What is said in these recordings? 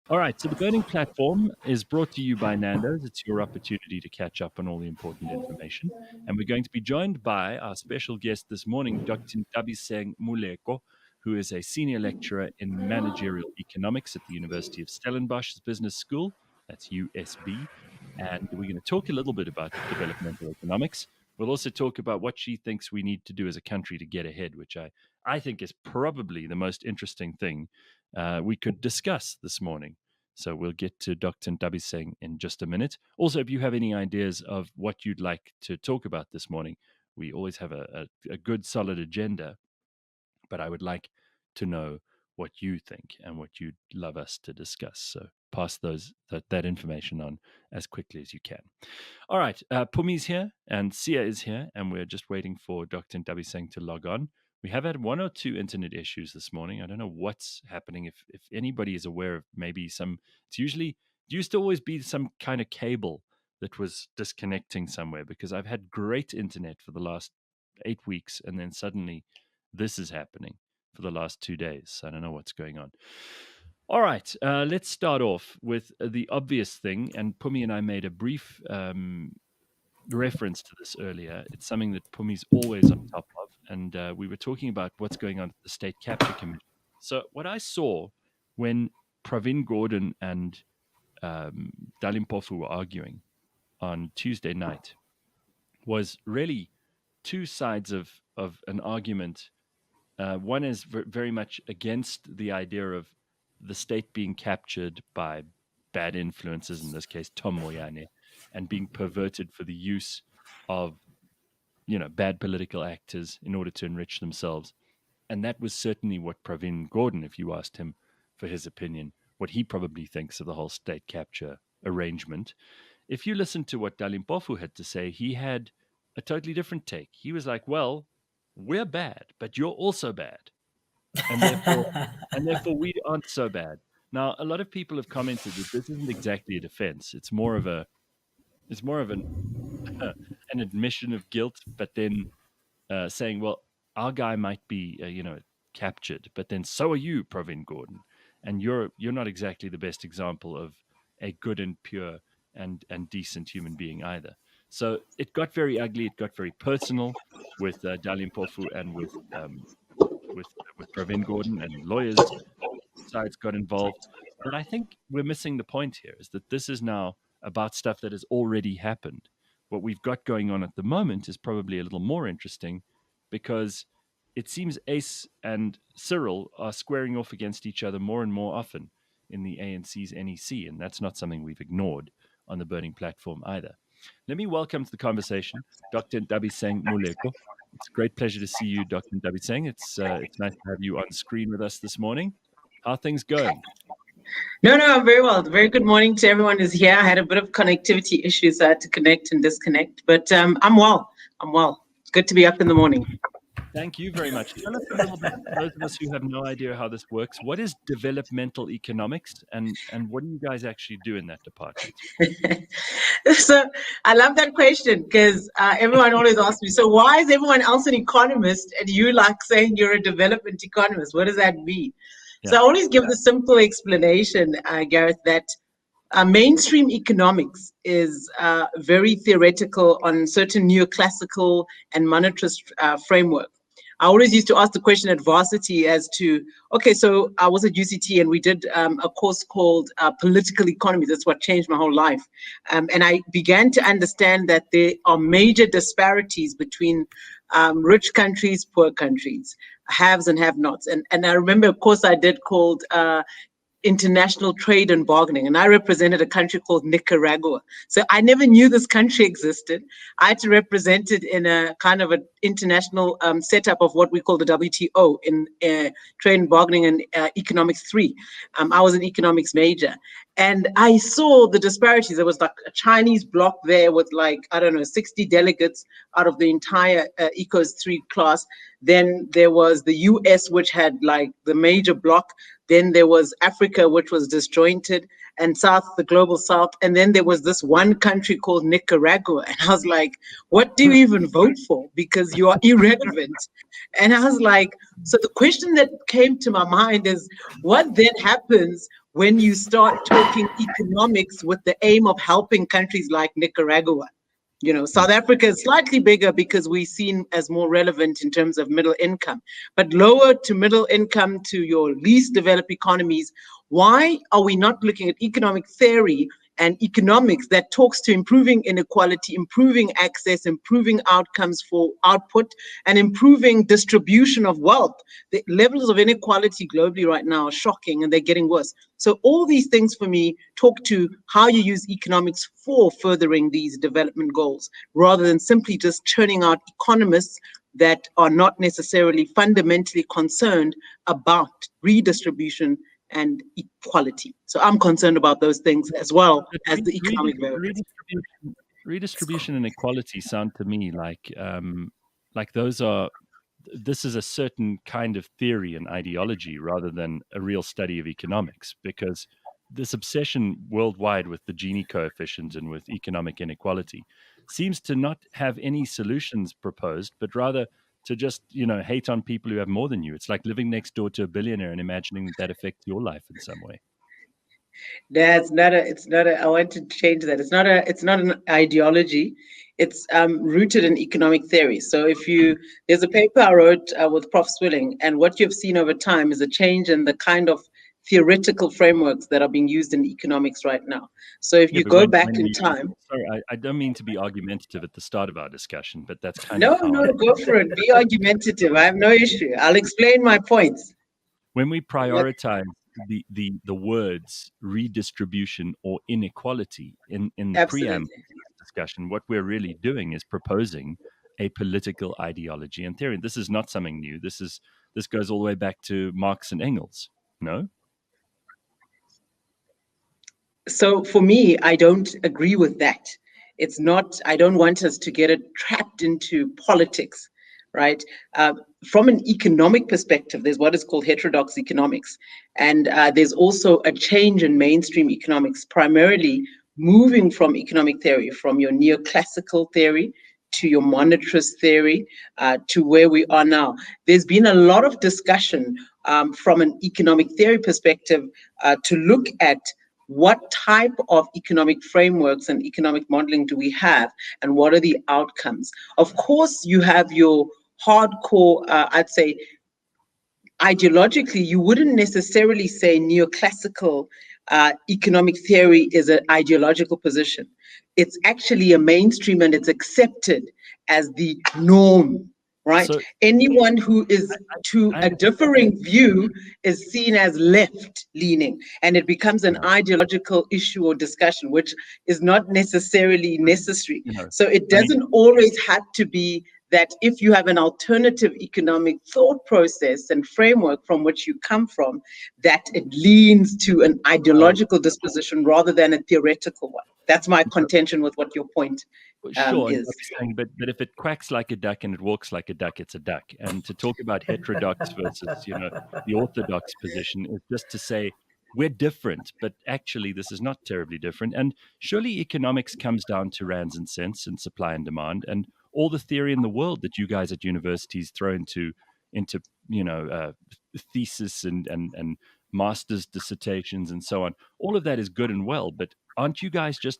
All right, so the Burning Platform is brought to you by Nando. It's your opportunity to catch up on all the important information. And we're going to be joined by our special guest this morning, Dr. Nthabiseng Moleko, who is a senior lecturer in managerial economics at the University of Stellenbosch Business School. That's USB. And we're going to talk a little bit about developmental economics. We'll also talk about what she thinks we need to do as a country to get ahead, which I think is probably the most interesting thing we could discuss this morning. So we'll get to Dr. Nthabiseng in just a minute. Also, if you have any ideas of what you'd like to talk about this morning, we always have a good, solid agenda, but I would like to know what you think and what you'd love us to discuss. So pass that information on as quickly as you can. All right, Pumi's here and Sia is here, and we're just waiting for Dr. Nthabiseng to log on. We have had one or two internet issues this morning. I don't know what's happening. If anybody is aware of maybe it used to always be some kind of cable that was disconnecting somewhere, because I've had great internet for the last 8 weeks, and then suddenly this is happening for the last 2 days. I don't know what's going on. All right, let's start off with the obvious thing. And Pumi and I made a brief reference to this earlier. It's something that Pumi's always on top of. And we were talking about what's going on at the State Capture Commission. So what I saw when Pravin Gordhan and Dabi Sang were arguing on Tuesday night was really two sides of an argument. One is very much against the idea of the state being captured by bad influences, in this case Tom Moyane, and being perverted for the use of bad political actors in order to enrich themselves. And that was certainly what Pravin Gordhan, if you asked him for his opinion, what he probably thinks of the whole state capture arrangement. If you listen to what Dabi Sang had to say, he had a totally different take. He was like, well, we're bad, but you're also bad. And therefore we aren't so bad. Now, a lot of people have commented that this isn't exactly a defense. It's more of an an admission of guilt, but then saying, well, our guy might be captured, but then so are you, Pravin Gordhan, and you're not exactly the best example of a good and pure and decent human being either. So it got very ugly. It got very personal with Dabi Sang and with Pravin Gordhan, and lawyers sides got involved. But I think we're missing the point here, is that this is now about stuff that has already happened. What we've got going on at the moment is probably a little more interesting, because it seems Ace and Cyril are squaring off against each other more and more often in the ANC's NEC, and that's not something we've ignored on the Burning Platform either. Let me welcome to the conversation Dr. Nthabiseng Moleko. It's a great pleasure to see you, Dr. Nthabiseng. It's nice to have you on screen with us this morning. How are things going? No, I'm very well. Very good morning to everyone who's here. I had a bit of connectivity issues, so I had to connect and disconnect, but I'm well. It's good to be up in the morning. Thank you very much. Tell us a little bit, for those of us who have no idea how this works, what is developmental economics, and what do you guys actually do in that department? So I love that question, because everyone always asks me, so why is everyone else an economist and you like saying you're a development economist? What does that mean? Yeah. So I always give the simple explanation, Gareth, that mainstream economics is very theoretical on certain neoclassical and monetarist framework. I always used to ask the question at varsity as to, okay, so I was at UCT and we did a course called political economy. That's what changed my whole life. And I began to understand that there are major disparities between rich countries, poor countries, haves and have-nots. And I remember a course I did called International Trade and Bargaining, and I represented a country called Nicaragua. So I never knew this country existed. I had to represent it in a kind of an international setup of what we call the WTO in Trade and Bargaining and Economics 3. I was an economics major, and I saw the disparities. There was like a Chinese block there with 60 delegates out of the entire Ecos 3 class. Then there was the US, which had like the major block Then there was Africa, which was disjointed, and South, the global South. And then there was this one country called Nicaragua. And I was like, what do you even vote for? Because you are irrelevant. And I was like, so the question that came to my mind is, what then happens when you start talking economics with the aim of helping countries like Nicaragua? South Africa is slightly bigger because we're seen as more relevant in terms of middle income, but lower to middle income to your least developed economies. Why are we not looking at economic theory and economics that talks to improving inequality, improving access, improving outcomes for output, and improving distribution of wealth? The levels of inequality globally right now are shocking, and they're getting worse. So all these things for me talk to how you use economics for furthering these development goals, rather than simply just churning out economists that are not necessarily fundamentally concerned about redistribution and equality. So I'm concerned about those things as well as the economic variables. Redistribution and equality sound to me like this is a certain kind of theory and ideology rather than a real study of economics, because this obsession worldwide with the Gini coefficient and with economic inequality seems to not have any solutions proposed, but rather to just, hate on people who have more than you. It's like living next door to a billionaire and imagining that affects your life in some way. I want to change that. It's not an ideology. It's rooted in economic theory. So there's a paper I wrote with Prof. Swilling, and what you've seen over time is a change in the kind of theoretical frameworks that are being used in economics right now. So if you go back in time... Sorry, I don't mean to be argumentative at the start of our discussion, but that's kind of... No, go for it. Be argumentative. I have no issue. I'll explain my points. When we prioritize the words redistribution or inequality in the preamble discussion, what we're really doing is proposing a political ideology and theory. This is not something new. This goes all the way back to Marx and Engels. No? So for me, I don't agree with that. It's not, I don't want us to get it trapped into politics, right? From an economic perspective, there's what is called heterodox economics. And there's also a change in mainstream economics, primarily moving from economic theory, from your neoclassical theory to your monetarist theory, to where we are now. There's been a lot of discussion from an economic theory perspective to look at what type of economic frameworks and economic modeling do we have, and what are the outcomes? Of course, you have your hardcore, I'd say, ideologically, you wouldn't necessarily say neoclassical economic theory is an ideological position. It's actually a mainstream, and it's accepted as the norm, right? So, anyone who is a differing view is seen as left-leaning, and it becomes an ideological issue or discussion, which is not necessarily necessary. So it doesn't always have to be that if you have an alternative economic thought process and framework from which you come from, that it leans to an ideological disposition rather than a theoretical one. That's my contention with what your point is. But if it quacks like a duck and it walks like a duck, it's a duck. And to talk about heterodox versus, the orthodox position is just to say we're different, but actually this is not terribly different. And surely economics comes down to rands and cents and supply and demand, and all the theory in the world that you guys at universities throw into thesis and master's dissertations and so on. All of that is good and well, but aren't you guys just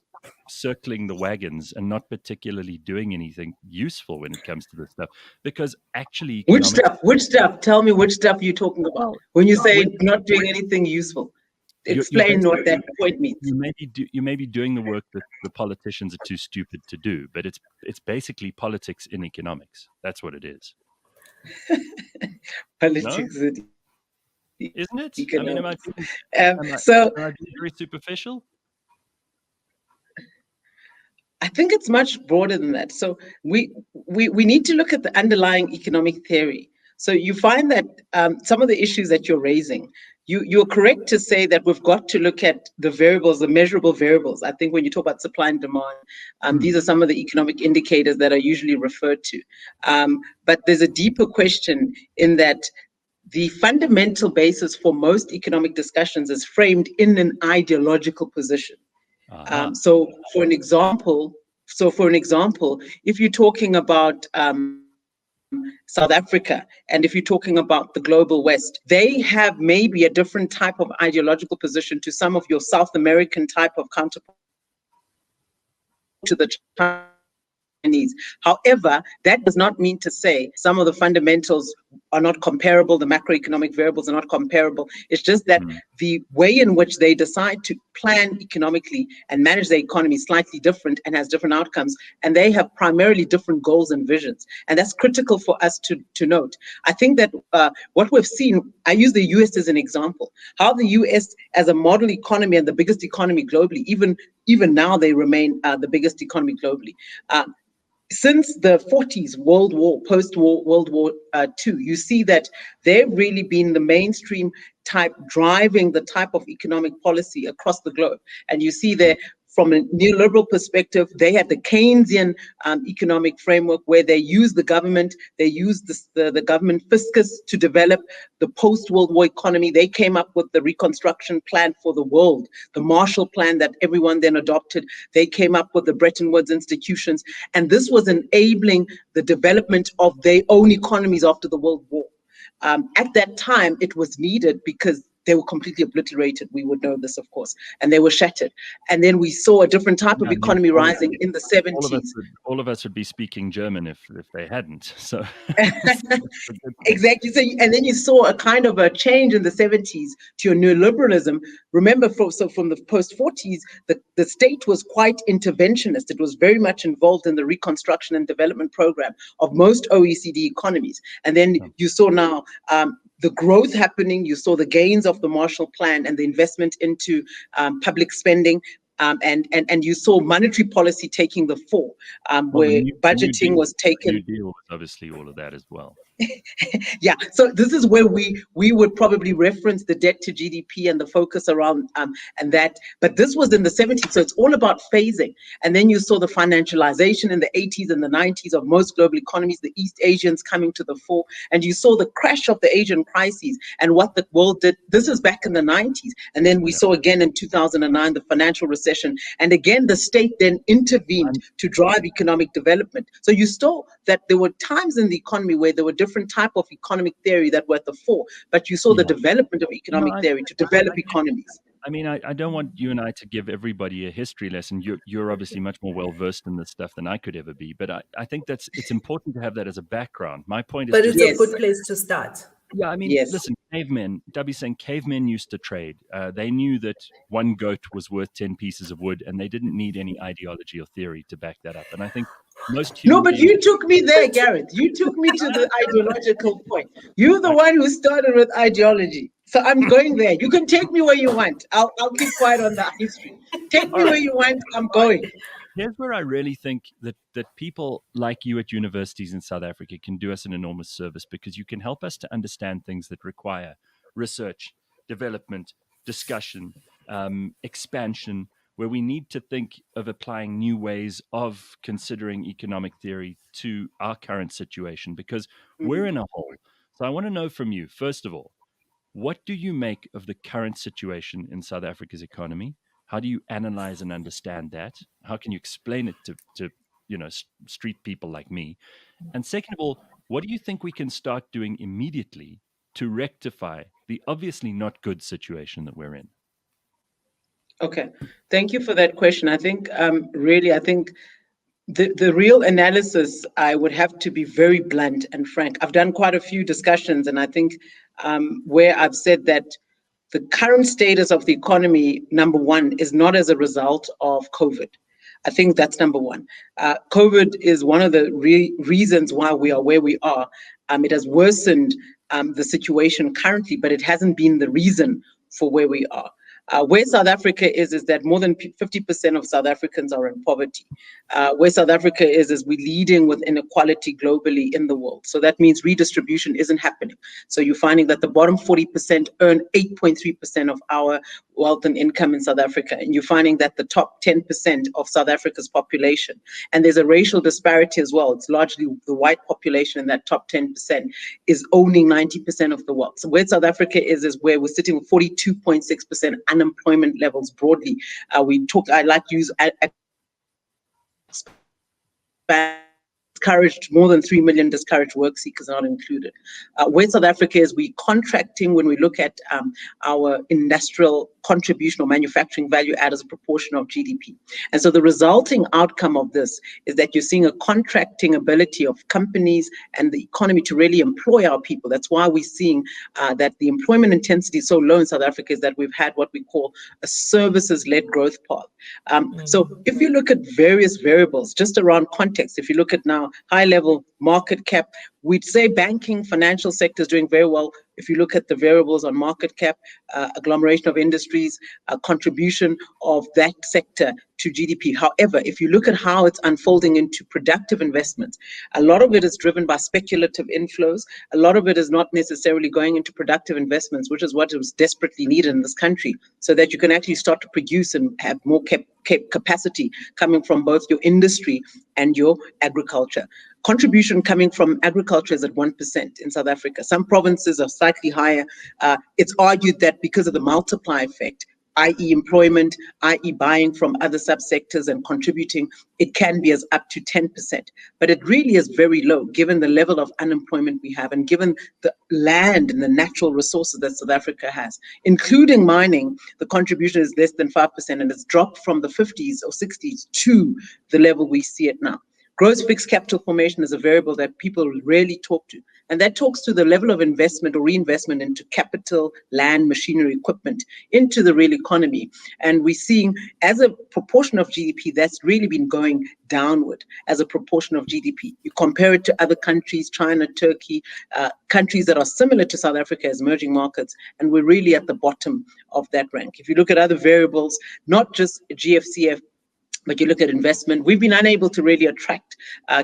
circling the wagons and not particularly doing anything useful when it comes to this stuff? Because actually, which stuff? Tell me which stuff you're talking about when you say not doing anything useful. Explain what that point means. You may be doing the work that the politicians are too stupid to do, but it's basically politics in economics. That's what it is. Politics, no? Isn't it? Economics. Am I being very superficial? I think it's much broader than that. So we need to look at the underlying economic theory. So you find that some of the issues that you're raising, you're correct to say that we've got to look at the variables, the measurable variables. I think when you talk about supply and demand, these are some of the economic indicators that are usually referred to. But there's a deeper question in that the fundamental basis for most economic discussions is framed in an ideological position. So for an example, if you're talking about South Africa, and if you're talking about the global West, they have maybe a different type of ideological position to some of your South American type of counterparts, to the Chinese. However, that does not mean to say some of the fundamentals are not comparable, the macroeconomic variables are not comparable. It's just that the way in which they decide to plan economically and manage the economy is slightly different and has different outcomes, and they have primarily different goals and visions. And that's critical for us to note. I think that what we've seen, I use the US as an example, how the US as a model economy and the biggest economy globally, even now they remain the biggest economy globally. Since the 40s, post-war World War II, you see that they've really been the mainstream type driving the type of economic policy across the globe. And you see there, from a neoliberal perspective, they had the Keynesian economic framework where they used the government, they used the government fiscus to develop the post-World War economy. They came up with the reconstruction plan for the world, the Marshall Plan that everyone then adopted. They came up with the Bretton Woods institutions, and this was enabling the development of their own economies after the World War. At that time, it was needed because they were completely obliterated. We would know this, of course, and they were shattered. And then we saw a different type of economy rising in the 70s. All of us would be speaking German if they hadn't. So exactly. So, and then you saw a kind of a change in the 70s to your neoliberalism. Remember, from the post-40s, the state was quite interventionist. It was very much involved in the reconstruction and development program of most OECD economies. And then you saw now the growth happening. You saw the gains of the Marshall Plan and the investment into public spending. And you saw monetary policy taking the fall, where budgeting was taken. New Deal was obviously all of that as well. Yeah, so this is where we would probably reference the debt to GDP and the focus around and that. But this was in the 70s, so it's all about phasing. And then you saw the financialization in the 80s and the 90s of most global economies, the East Asians coming to the fore, and you saw the crash of the Asian crises and what the world did. This is back in the 90s, and then we saw again in 2009 the financial recession, and again the state then intervened to drive economic development. So you saw that there were times in the economy where there were different type of economic theory that were at the fore, but you saw the development of economic theory to develop economies. I mean, I don't want you and I to give everybody a history lesson. You're obviously much more well versed in this stuff than I could ever be, but I think it's important to have that as a background. My point is, but it's a good place to start. Yeah, I mean, listen, Dabi Sang, cavemen used to trade. They knew that one goat was worth 10 pieces of wood, and they didn't need any ideology or theory to back that up. And I think most human but you took me there, Gareth. You took me to the ideological point. You're the one who started with ideology. So I'm going there. You can take me where you want. I'll keep quiet on that history. Take me where you want. I'm going. Here's where I really think that people like you at universities in South Africa can do us an enormous service, because you can help us to understand things that require research, development, discussion, expansion, where we need to think of applying new ways of considering economic theory to our current situation, because we're in a hole. So I want to know from you, first of all, what do you make of the current situation in South Africa's economy? How do you analyze and understand that? How can you explain it to street people like me? And second of all, what do you think we can start doing immediately to rectify the obviously not good situation that we're in? Okay, thank you for that question. I think I think the real analysis, I would have to be very blunt and frank. I've done quite a few discussions, and I think where I've said that the current status of the economy, number one, is not as a result of COVID. I think that's number one. COVID is one of the reasons why we are where we are. It has worsened the situation currently, but it hasn't been the reason for where we are. Where South Africa is that more than 50% of South Africans are in poverty. Where South Africa is we're leading with inequality globally in the world. So that means redistribution isn't happening. So you're finding that the bottom 40% earn 8.3% of our wealth and income in South Africa. And you're finding that the top 10% of South Africa's population, and there's a racial disparity as well. It's largely the white population in that top 10% is owning 90% of the wealth. So where South Africa is where we're sitting with 42.6% unemployment levels broadly. I like to use discouraged, more than 3 million discouraged work seekers are not included. Where South Africa is, we contracting when we look at our industrial contribution or manufacturing value add as a proportion of GDP. And so the resulting outcome of this is that you're seeing a contracting ability of companies and the economy to really employ our people. That's why we're seeing that the employment intensity is so low in South Africa, is that we've had what we call a services-led growth path. So if you look at various variables, just around context, if you look at now high-level market cap, we'd say banking, financial sector is doing very well. If you look at the variables on market cap, agglomeration of industries, contribution of that sector to GDP. However, if you look at how it's unfolding into productive investments, a lot of it is driven by speculative inflows. A lot of it is not necessarily going into productive investments, which is what is desperately needed in this country, so that you can actually start to produce and have more capacity coming from both your industry and your agriculture. Contribution coming from agriculture is at 1% in South Africa. Some provinces are slightly higher. It's argued that because of the multiply effect, i.e. employment, i.e. buying from other subsectors and contributing, it can be as up to 10%. But it really is very low given the level of unemployment we have and given the land and the natural resources that South Africa has. Including mining, the contribution is less than 5%, and it's dropped from the 50s or 60s to the level we see it now. Gross fixed capital formation is a variable that people rarely talk to, and that talks to the level of investment or reinvestment into capital, land, machinery, equipment, into the real economy. And we're seeing, as a proportion of GDP, that's really been going downward as a proportion of GDP. You compare it to other countries, China, Turkey, countries that are similar to South Africa as emerging markets, and we're really at the bottom of that rank. If you look at other variables, not just GFCF, but you look at investment, we've been unable to really attract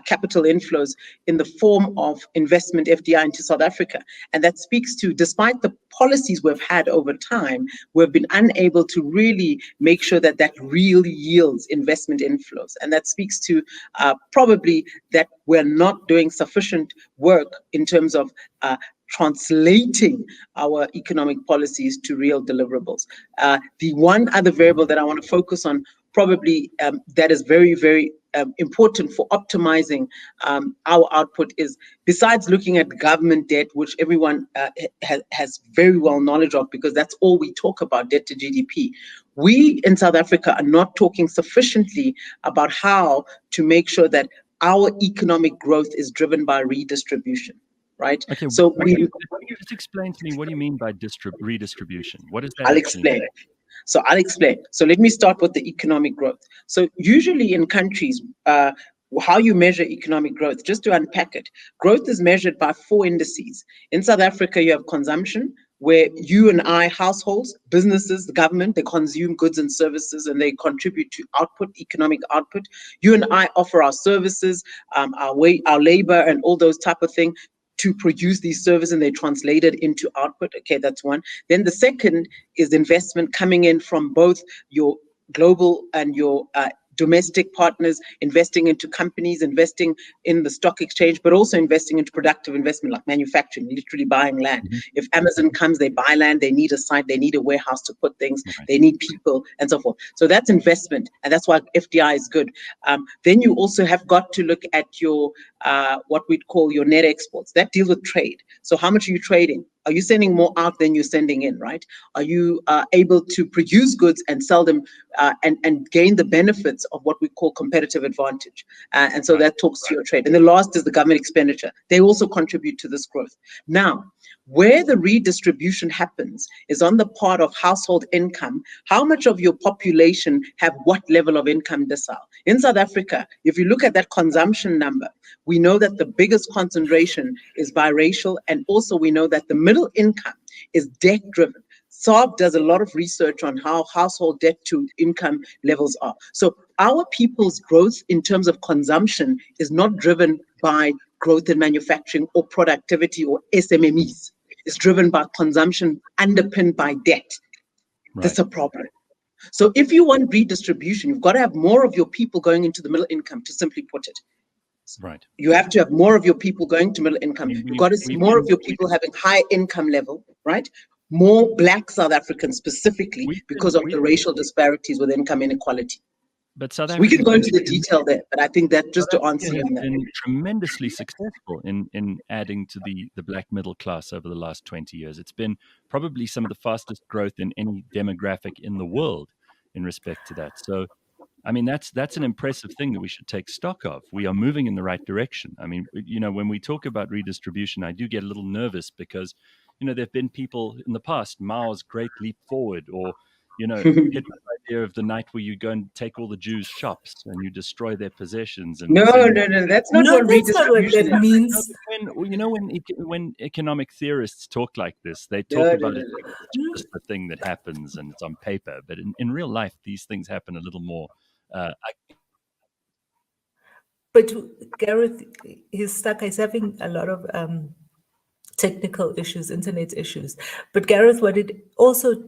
capital inflows in the form of investment FDI into South Africa. And that speaks to, despite the policies we've had over time, we've been unable to really make sure that that really yields investment inflows. And that speaks to probably that we're not doing sufficient work in terms of translating our economic policies to real deliverables. The one other variable that I want to focus on, probably that is very, very important for optimizing our output, is, besides looking at government debt, which everyone has very well knowledge of because that's all we talk about, debt to GDP. We in South Africa are not talking sufficiently about how to make sure that our economic growth is driven by redistribution. Right. Okay. So just explain to me, what do you mean by redistribution? What is that? I'll explain. I'll explain. So let me start with the economic growth. So usually in countries, how you measure economic growth, just to unpack it, growth is measured by 4 indices. In South Africa, you have consumption, where you and I, households, businesses, the government, they consume goods and services and they contribute to output, economic output. You and I offer our services, our labor and all those type of things to produce these services, and they translate it into output. Okay, that's one. Then the second is investment coming in from both your global and your domestic partners, investing into companies, investing in the stock exchange, but also investing into productive investment like manufacturing, literally buying land. Mm-hmm. If Amazon comes, they buy land, they need a site, they need a warehouse to put things, they need people and so forth. So that's investment, and that's why FDI is good. Then you also have got to look at your, what we'd call your net exports. That deals with trade. So how much are you trading? Are you sending more out than you're sending in, right? Are you able to produce goods and sell them and gain the benefits of what we call competitive advantage? And so that talks to your trade. And the last is the government expenditure. They also contribute to this growth. Now, where the redistribution happens is on the part of household income. How much of your population have what level of income decile? In South Africa, if you look at that consumption number, we know that the biggest concentration is biracial, and also we know that the middle income is debt-driven. SARB does a lot of research on how household debt to income levels are. So our people's growth in terms of consumption is not driven by growth in manufacturing or productivity or SMMEs. It's driven by consumption underpinned by debt. Right. That's a problem. So if you want redistribution, you've got to have more of your people going into the middle income, to simply put it. Right. You have to have more of your people going to middle income. You've got to see more of your people having high income level, right? More Black South Africans specifically because of the racial disparities with income inequality. But South Africa, we can go into the detail there, but I think that just to answer you on that. Been tremendously successful in adding to the black middle class over the last 20 years. It's been probably some of the fastest growth in any demographic in the world in respect to that. So, I mean, that's an impressive thing that we should take stock of. We are moving in the right direction. I mean, you know, when we talk about redistribution, I do get a little nervous because, you know, there have been people in the past, Mao's Great Leap Forward, or, you know, Hitler's idea of the night where you go and take all the Jews' shops and you destroy their possessions. And no, that's not what redistribution means. When economic theorists talk like this, they talk about it like it's just a thing that happens and it's on paper. But in real life, these things happen a little more. But Gareth, he's stuck. He's having a lot of technical issues, internet issues. But Gareth, what it also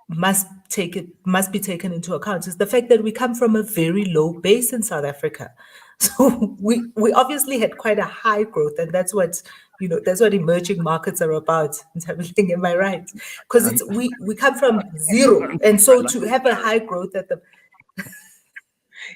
must be taken into account is the fact that we come from a very low base in South Africa. So we obviously had quite a high growth, and that's what emerging markets are about. Am I right? Because we come from zero, and so to have a high growth at the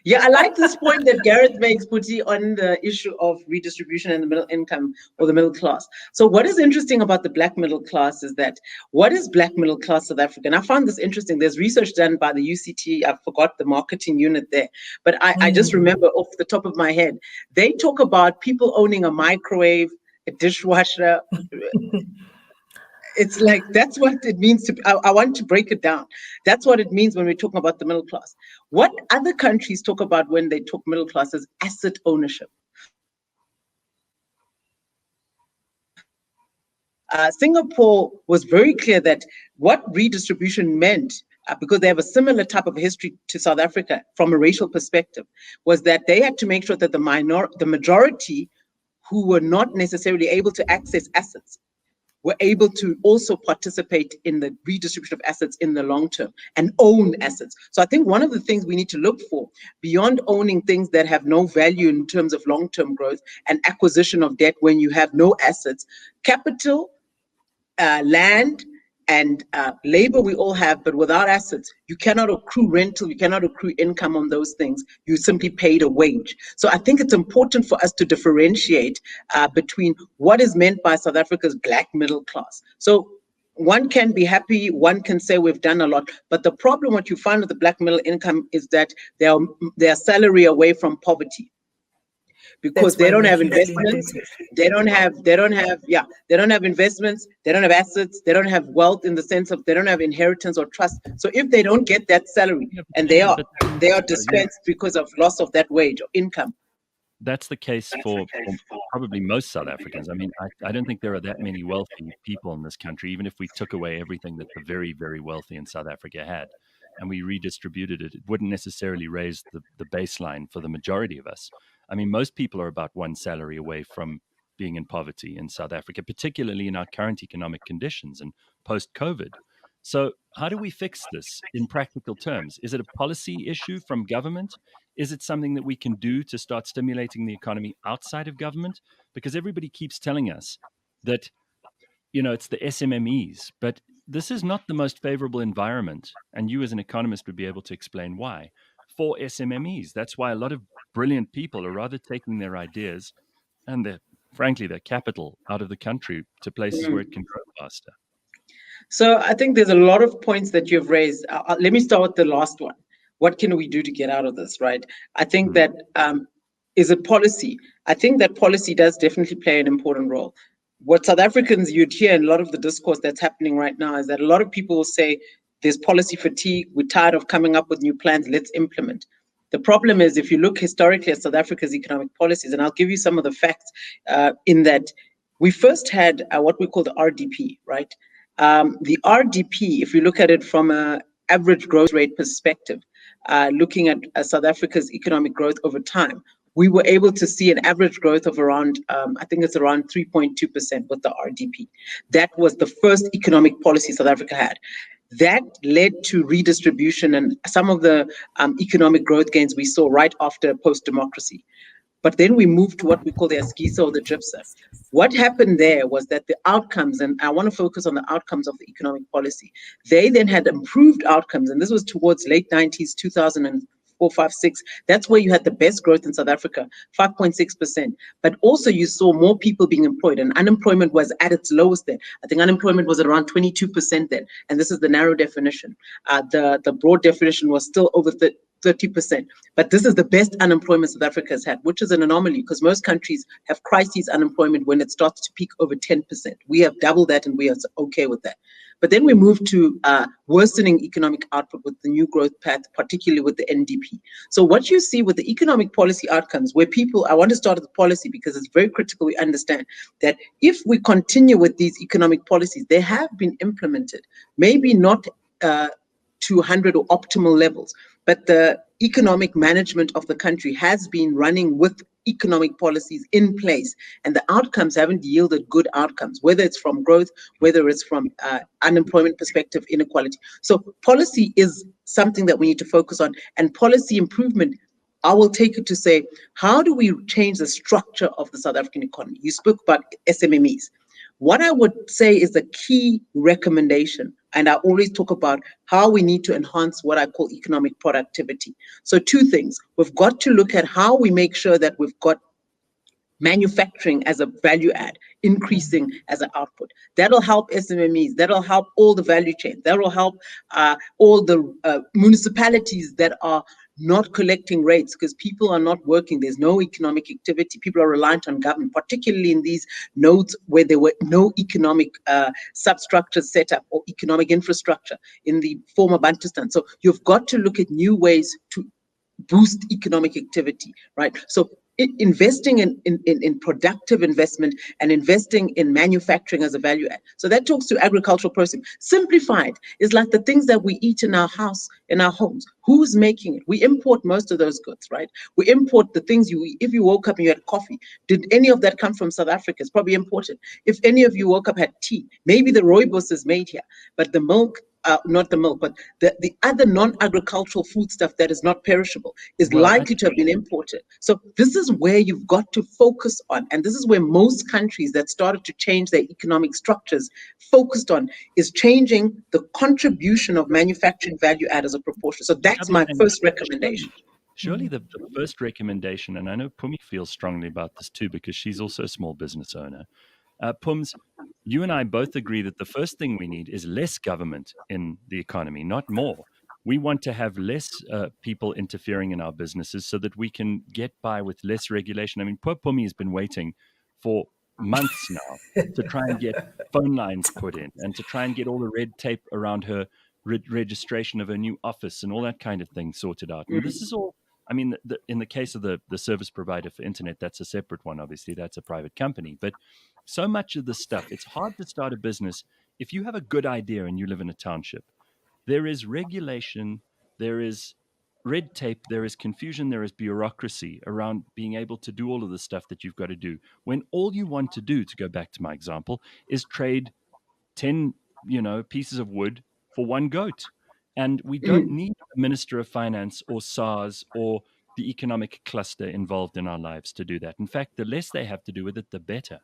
Yeah, I like this point that Gareth makes, Puti, on the issue of redistribution and the middle income or the middle class. So what is interesting about the black middle class is that, what is black middle class South Africa? And I found this interesting. There's research done by the UCT. I forgot the marketing unit there, but I just remember off the top of my head, they talk about people owning a microwave, a dishwasher. It's like, that's what it means to, I want to break it down. That's what it means when we're talking about the middle class. What other countries talk about when they talk middle class is asset ownership. Singapore was very clear that what redistribution meant, because they have a similar type of history to South Africa from a racial perspective, was that they had to make sure that the majority who were not necessarily able to access assets were able to also participate in the redistribution of assets in the long term and own assets. So I think one of the things we need to look for, beyond owning things that have no value in terms of long-term growth and acquisition of debt when you have no assets, capital, land, and labor we all have, but without assets, you cannot accrue rental, you cannot accrue income on those things. You simply paid a wage. So I think it's important for us to differentiate between what is meant by South Africa's black middle class. So one can be happy, one can say we've done a lot, but the problem what you find with the black middle income is that they are salary away from poverty. Because they don't have investments, they don't have investments, they don't have assets, they don't have wealth in the sense of they don't have inheritance or trust. So if they don't get that salary and they are dispensed because of loss of that wage or income. That's the case for probably most South Africans. I mean, I don't think there are that many wealthy people in this country, even if we took away everything that the very, very wealthy in South Africa had and we redistributed it, it wouldn't necessarily raise the baseline for the majority of us. I mean, most people are about one salary away from being in poverty in South Africa, particularly in our current economic conditions and post-COVID. So how do we fix this in practical terms? Is it a policy issue from government? Is it something that we can do to start stimulating the economy outside of government? Because everybody keeps telling us that, you know, it's the SMMEs, but this is not the most favorable environment. And you as an economist would be able to explain why. For SMMEs. That's why a lot of brilliant people are rather taking their ideas and frankly their capital out of the country to places where it can grow faster. So I think there's a lot of points that you've raised. Let me start with the last one. What can we do to get out of this, right? I think that is a policy. I think that policy does definitely play an important role. What South Africans, you'd hear in a lot of the discourse that's happening right now is that a lot of people will say, there's policy fatigue, we're tired of coming up with new plans, let's implement. The problem is, if you look historically at South Africa's economic policies, and I'll give you some of the facts in that we first had what we call the RDP, right? the RDP, if you look at it from an average growth rate perspective, looking at South Africa's economic growth over time, we were able to see an average growth of around, I think it's around 3.2% with the RDP. That was the first economic policy South Africa had. That led to redistribution and some of the economic growth gains we saw right after post-democracy. But then we moved to what we call the Askiso or the GIPSA. What happened there was that the outcomes, and I want to focus on the outcomes of the economic policy, they then had improved outcomes, and this was towards late 90s, 2004, 5, 6. That's where you had the best growth in South Africa, 5.6%. But also you saw more people being employed, and unemployment was at its lowest then. I think unemployment was at around 22% then, and this is the narrow definition. The broad definition was still over 30%. But this is the best unemployment South Africa has had, which is an anomaly because most countries have crisis unemployment when it starts to peak over 10%. We have doubled that and we are okay with that. But then we moved to worsening economic output with the new growth path, particularly with the NDP. So what you see with the economic policy outcomes, where people, I want to start with the policy because it's very critical we understand that if we continue with these economic policies, they have been implemented, maybe not to 100 or optimal levels, but the economic management of the country has been running with economic policies in place, and the outcomes haven't yielded good outcomes, whether it's from growth, whether it's from unemployment perspective, inequality. So policy is something that we need to focus on, and policy improvement, I will take it to say, how do we change the structure of the South African economy? You spoke about SMMEs. What I would say is the key recommendation, and I always talk about how we need to enhance what I call economic productivity. So two things. We've got to look at how we make sure that we've got manufacturing as a value add, increasing as an output. That'll help SMMEs, that'll help all the value chain, that'll help all the municipalities that are not collecting rates because people are not working. There's no economic activity. People are reliant on government, particularly in these nodes where there were no economic substructures set up or economic infrastructure in the former Bantustan. So you've got to look at new ways to boost economic activity, right? So investing in productive investment and investing in manufacturing as a value add. So that talks to agricultural processing. Simplified is like the things that we eat in our house, in our homes. Who's making it? We import most of those goods, right? We import the things you eat. If you woke up and you had coffee, did any of that come from South Africa? It's probably imported. If any of you woke up had tea, maybe the rooibos is made here, but the milk, not the milk, but the other non-agricultural food stuff that is not perishable is likely to have been imported. So this is where you've got to focus on, and this is where most countries that started to change their economic structures focused on, is changing the contribution of manufacturing value add as a proportion. So that's my first recommendation. Surely the first recommendation, and I know Pumi feels strongly about this too because she's also a small business owner. Pums, you and I both agree that the first thing we need is less government in the economy, not more. We want to have less people interfering in our businesses so that we can get by with less regulation. I mean, poor Pumi has been waiting for months now to try and get phone lines put in and to try and get all the red tape around her registration of her new office and all that kind of thing sorted out. And this is all, I mean, in the case of the service provider for internet, that's a separate one, obviously. That's a private company. But so much of the stuff, it's hard to start a business if you have a good idea and you live in a township. There is regulation, there is red tape, there is confusion, there is bureaucracy around being able to do all of the stuff that you've got to do. When all you want to do, to go back to my example, is trade 10, pieces of wood for one goat. And we don't need a Minister of Finance or SARS or the economic cluster involved in our lives to do that. In fact, the less they have to do with it, the better.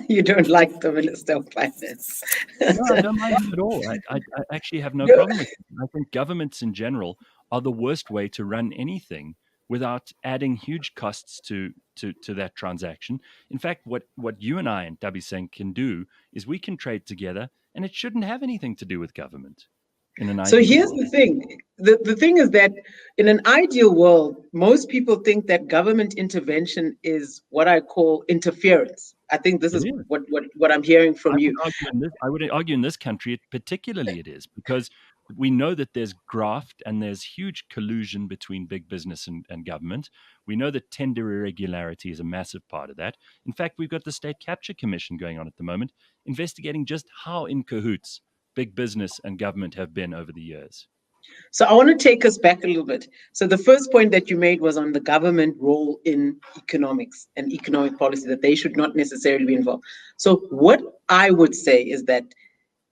You don't like the Minister of Finance. No, I don't mind him at all. I actually have no problem with it. I think governments in general are the worst way to run anything without adding huge costs to that transaction. In fact, what you and I and Dabi Sang can do is we can trade together, and it shouldn't have anything to do with government. So here's the thing. The thing is that in an ideal world, most people think that government intervention is what I call interference. I think this is what I'm hearing from you. I would argue in this country, particularly it is, because We know that there's graft and there's huge collusion between big business and government. We know that tender irregularity is a massive part of that. In fact, we've got the State Capture Commission going on at the moment, investigating just how in cahoots big business and government have been over the years. So I want to take us back a little bit. So the first point that you made was on the government role in economics and economic policy, that they should not necessarily be involved. So what I would say is that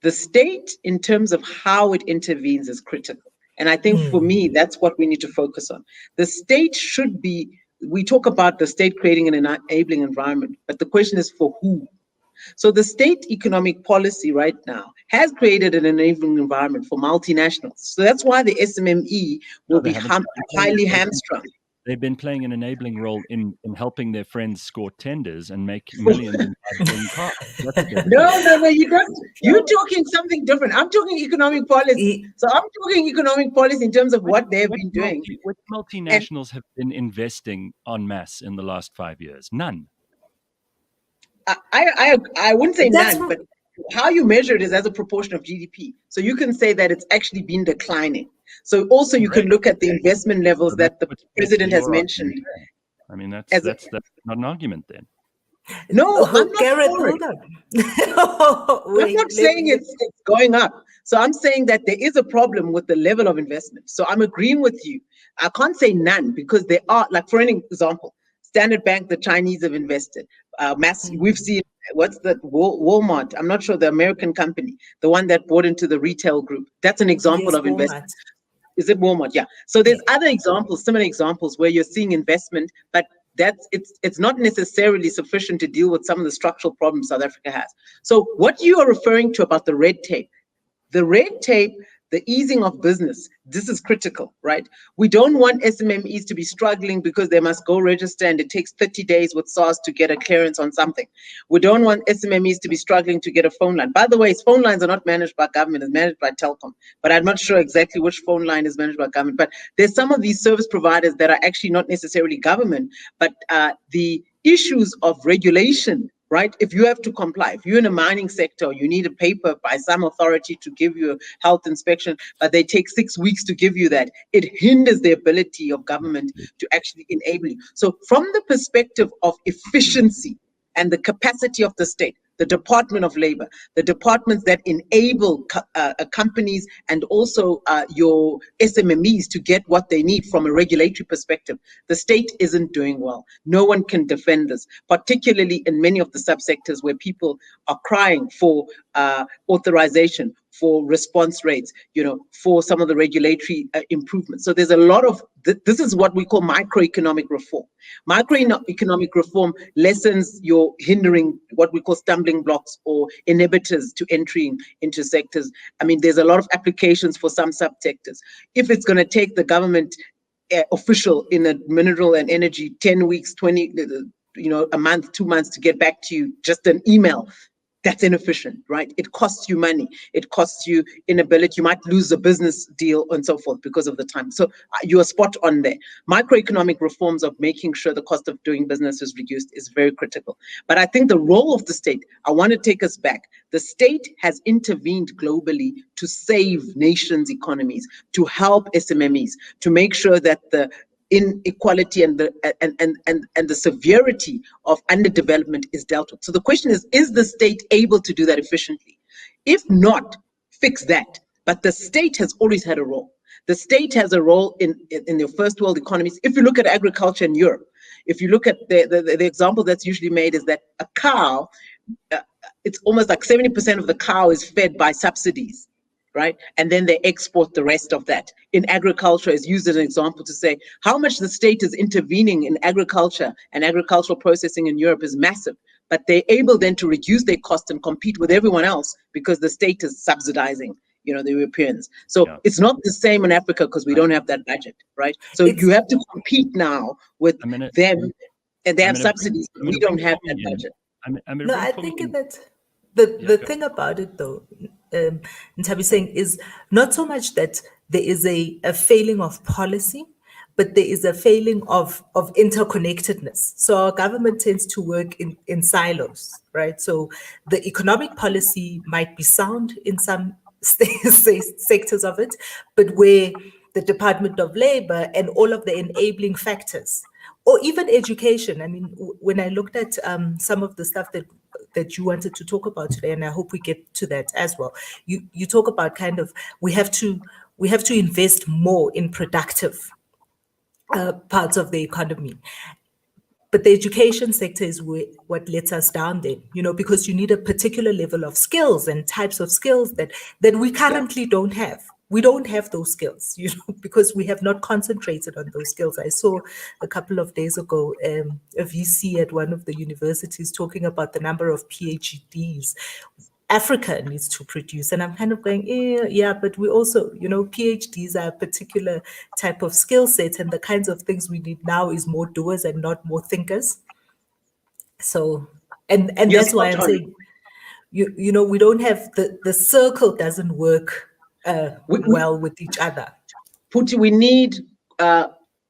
the state, in terms of how it intervenes, is critical. And I think for me, that's what we need to focus on. The state should be, we talk about the state creating an enabling environment, but the question is for who? So the state economic policy right now has created an enabling environment for multinationals. So that's why the SMME will be highly hamstrung. They've been playing an enabling role in helping their friends score tenders and make millions in cars. No, you don't. You're talking something different. I'm talking economic policy. So I'm talking economic policy in terms of what they've been doing. What multinationals have been investing en masse in the last 5 years? None. I wouldn't say none, but how you measure it is as a proportion of GDP. So you can say that it's actually been declining. So also you can look at the investment levels that the president has mentioned. I mean, that's not an argument then. No, I'm not Gareth, hold on. I'm not saying it's going up. So I'm saying that there is a problem with the level of investment. So I'm agreeing with you. I can't say none because there are, like for an example, Standard Bank, the Chinese have invested. We've seen, what's the Walmart? I'm not sure, the American company, the one that bought into the retail group. That's an example of investment. Is it Walmart? Yeah. So there's other examples, similar examples where you're seeing investment, but it's not necessarily sufficient to deal with some of the structural problems South Africa has. So what you are referring to about the red tape, the easing of business, this is critical, right? We don't want SMMEs to be struggling because they must go register and it takes 30 days with SARS to get a clearance on something. We don't want SMMEs to be struggling to get a phone line. By the way, phone lines are not managed by government, it's managed by Telkom, but I'm not sure exactly which phone line is managed by government. But there's some of these service providers that are actually not necessarily government, but the issues of regulation, right? If you have to comply, if you're in a mining sector, you need a paper by some authority to give you a health inspection, but they take 6 weeks to give you that. It hinders the ability of government to actually enable you. So from the perspective of efficiency and the capacity of the state, the Department of Labor, the departments that enable companies and also your SMMEs to get what they need from a regulatory perspective, the state isn't doing well. No one can defend this, particularly in many of the subsectors where people are crying for authorization, for response rates, for some of the regulatory improvements. So there's a lot of, this is what we call microeconomic reform. Microeconomic reform lessens your hindering, what we call stumbling blocks or inhibitors to entering into sectors. I mean, there's a lot of applications for some subsectors. If it's going to take the government official in a mineral and energy 10 weeks, 20, a month, 2 months to get back to you, just an email, that's inefficient, right? It costs you money. It costs you inability. You might lose a business deal and so forth because of the time. So you are spot on there. Microeconomic reforms of making sure the cost of doing business is reduced is very critical. But I think the role of the state, I want to take us back. The state has intervened globally to save nations' economies, to help SMMEs, to make sure that the inequality and the severity of underdevelopment is dealt with. So the question is the state able to do that efficiently? If not, fix that. But the state has always had a role. The state has a role in the first world economies. If you look at agriculture in Europe, if you look at the example that's usually made is that a cow, it's almost like 70% of the cow is fed by subsidies, right? And then they export the rest of that. In agriculture is used as an example to say how much the state is intervening in agriculture and agricultural processing in Europe is massive, but they're able then to reduce their costs and compete with everyone else because the state is subsidizing, the Europeans. So it's not the same in Africa because we don't have that budget, right? So you have to compete now with them and they have subsidies. We don't have that budget. I think that the thing about it though, Nthabiseng, is not so much that there is a failing of policy, but there is a failing of interconnectedness. So our government tends to work in silos, right? So the economic policy might be sound in some sectors of it, but where the Department of Labor and all of the enabling factors, or even education. I mean, when I looked at some of the stuff that you wanted to talk about today, and I hope we get to that as well. You talk about kind of we have to invest more in productive parts of the economy. But the education sector is what lets us down then, because you need a particular level of skills and types of skills that we currently don't have. We don't have those skills, because we have not concentrated on those skills. I saw a couple of days ago a VC at one of the universities talking about the number of PhDs Africa needs to produce. And I'm kind of going, yeah, but we also, PhDs are a particular type of skill set, and the kinds of things we need now is more doers and not more thinkers. So, and that's why I'm saying, we don't have, the circle doesn't work well with each other. Puti, we need,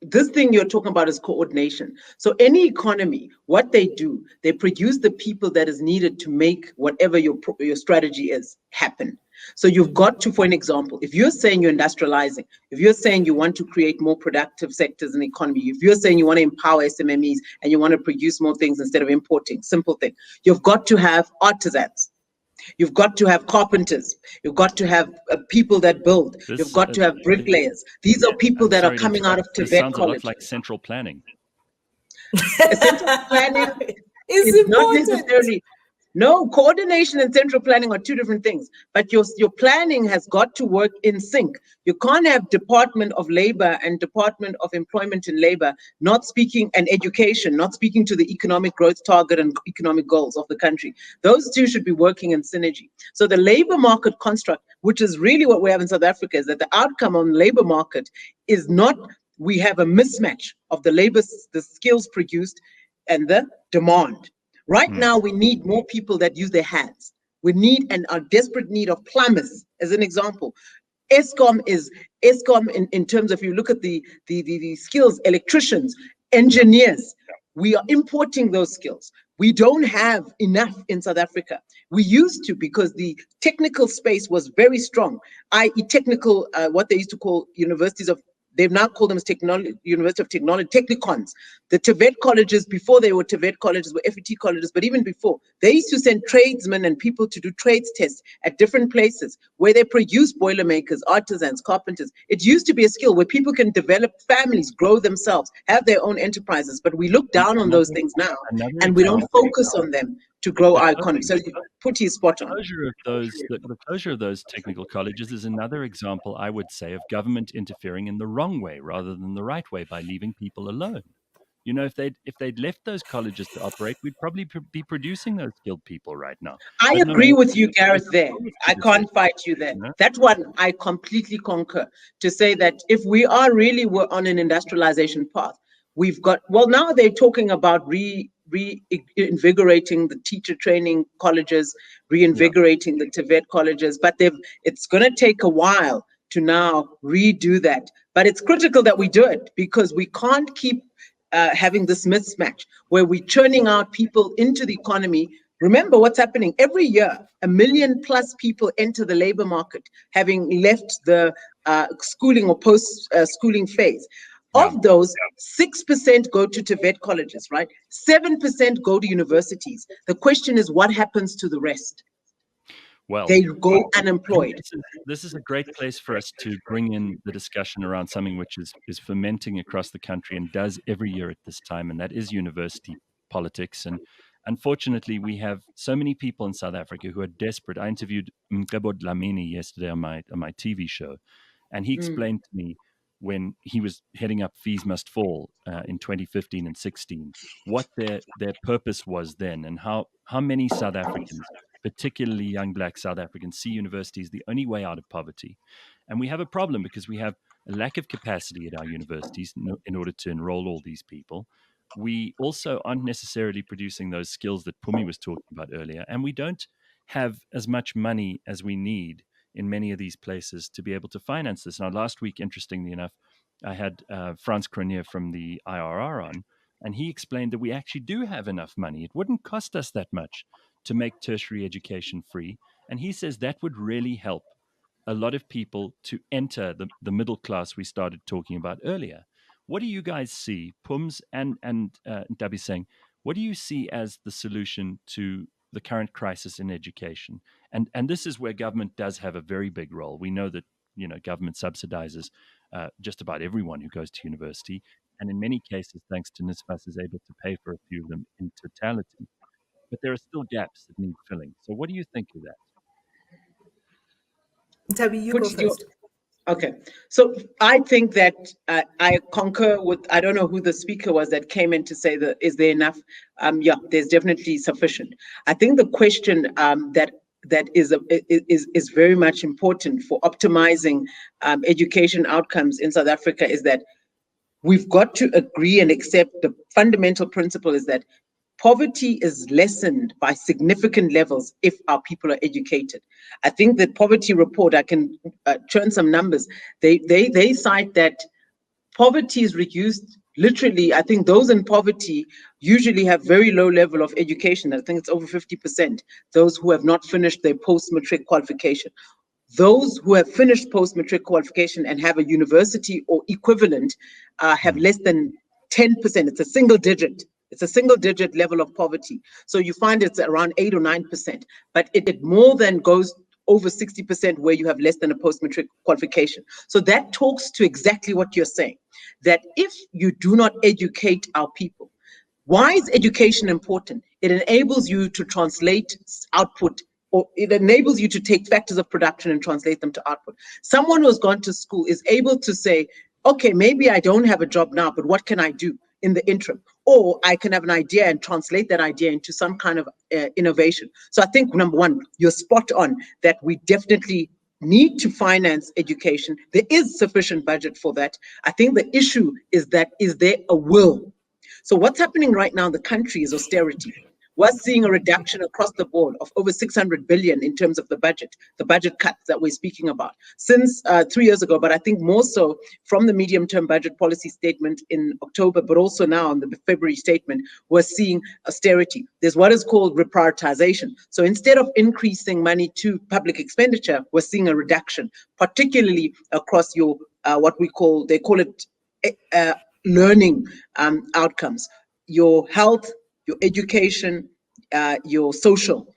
this thing you're talking about is coordination. So any economy, what they do, they produce the people that is needed to make whatever your strategy is happen. So you've got to, for an example, if you're saying you're industrializing, if you're saying you want to create more productive sectors in the economy, if you're saying you want to empower SMMEs and you want to produce more things instead of importing, simple thing, you've got to have artisans. You've got to have carpenters. You've got to have people that build. You've got to have bricklayers. These are people that are coming out of Tibet sounds College. a lot like central planning. Central planning is not necessarily. No, coordination and central planning are two different things. But your planning has got to work in sync. You can't have Department of Labor and Department of Employment and Labor not speaking, and education, not speaking to the economic growth target and economic goals of the country. Those two should be working in synergy. So the labor market construct, which is really what we have in South Africa, is that the outcome on the labor market is not, we have a mismatch of the skills produced and the demand. Right now, we need more people that use their hands. We need and are desperate need of plumbers, as an example. Eskom in terms of, you look at the skills, electricians, engineers, we are importing those skills. We don't have enough in South Africa. We used to, because the technical space was very strong, i.e. technical, what they used to call universities of, they've now called them as University of Technology, technicons. The Tibet colleges, before they were Tibet colleges, were FET colleges, but even before, they used to send tradesmen and people to do trades tests at different places where they produce boilermakers, artisans, carpenters. It used to be a skill where people can develop families, grow themselves, have their own enterprises, but we look down on those things now, and we don't focus on them to grow our economy. So Puti is spot on. The closure of those technical colleges is another example, I would say, of government interfering in the wrong way rather than the right way by leaving people alone. If they'd left those colleges to operate, we'd probably be producing those skilled people right now. I agree with you, Gareth, there. I can't fight you there. That one I completely concur, to say that if we are really on an industrialization path, we've got, well, now they're talking about reinvigorating the teacher training colleges, reinvigorating the Tibet colleges, but it's going to take a while to now redo that. But it's critical that we do it, because we can't keep having this mismatch where we're churning out people into the economy. Remember what's happening every year: 1 million plus people enter the labor market, having left the schooling or post-schooling phase. Of those, 6% go to Tibet colleges, right? 7% go to universities. The question is, what happens to the rest? Well, they go unemployed. This is a great place for us to bring in the discussion around something which is fermenting across the country and does every year at this time, and that is university politics. And unfortunately, we have so many people in South Africa who are desperate. I interviewed Mqebo Dlamini yesterday on my TV show, and he explained to me, when he was heading up Fees Must Fall in 2015 and 16, what their purpose was then, and how many South Africans, particularly young Black South Africans, see university as the only way out of poverty. And we have a problem because we have a lack of capacity at our universities in order to enroll all these people. We also aren't necessarily producing those skills that Pumi was talking about earlier, and we don't have as much money as we need in many of these places to be able to finance this. Now, last week, interestingly enough, I had Frans Cronje from the IRR on, and he explained that we actually do have enough money. It wouldn't cost us that much to make tertiary education free. And he says that would really help a lot of people to enter the middle class we started talking about earlier. What do you guys see, Pums and Dabi Sang, what do you see as the solution to the current crisis in education? And this is where government does have a very big role. We know that, government subsidizes just about everyone who goes to university. And in many cases, thanks to NSFAS, is able to pay for a few of them in totality. But there are still gaps that need filling. So what do you think of that? Tabi, you go first. Okay, so I think that I concur with, I don't know who the speaker was that came in to say that, is there enough? Yeah, there's definitely sufficient. I think the question that is very much important for optimizing education outcomes in South Africa is that we've got to agree and accept the fundamental principle is that poverty is lessened by significant levels if our people are educated. I think the poverty report, I can churn some numbers. They cite that poverty is reduced. Literally, I think those in poverty usually have very low level of education. I think it's over 50%, those who have not finished their post-matric qualification. Those who have finished post-matric qualification and have a university or equivalent have less than 10%. It's a single digit. It's a single digit level of poverty. So you find it's around 8 or 9%, but it more than goes over 60% where you have less than a post-matric qualification. So that talks to exactly what you're saying, that if you do not educate our people, why is education important? It enables you to translate output, or it enables you to take factors of production and translate them to output. Someone who has gone to school is able to say, okay, maybe I don't have a job now, but what can I do in the interim? Or I can have an idea and translate that idea into some kind of innovation. So I think, number one, you're spot on that we definitely need to finance education. There is sufficient budget for that. I think the issue is that, is there a will? So what's happening right now in the country is austerity. We're seeing a reduction across the board of over 600 billion in terms of the budget cuts that we're speaking about since 3 years ago, but I think more so from the medium-term budget policy statement in October, but also now in the February statement, we're seeing austerity. There's what is called reprioritization. So instead of increasing money to public expenditure, we're seeing a reduction, particularly across your, they call it learning outcomes, your health, your education, your social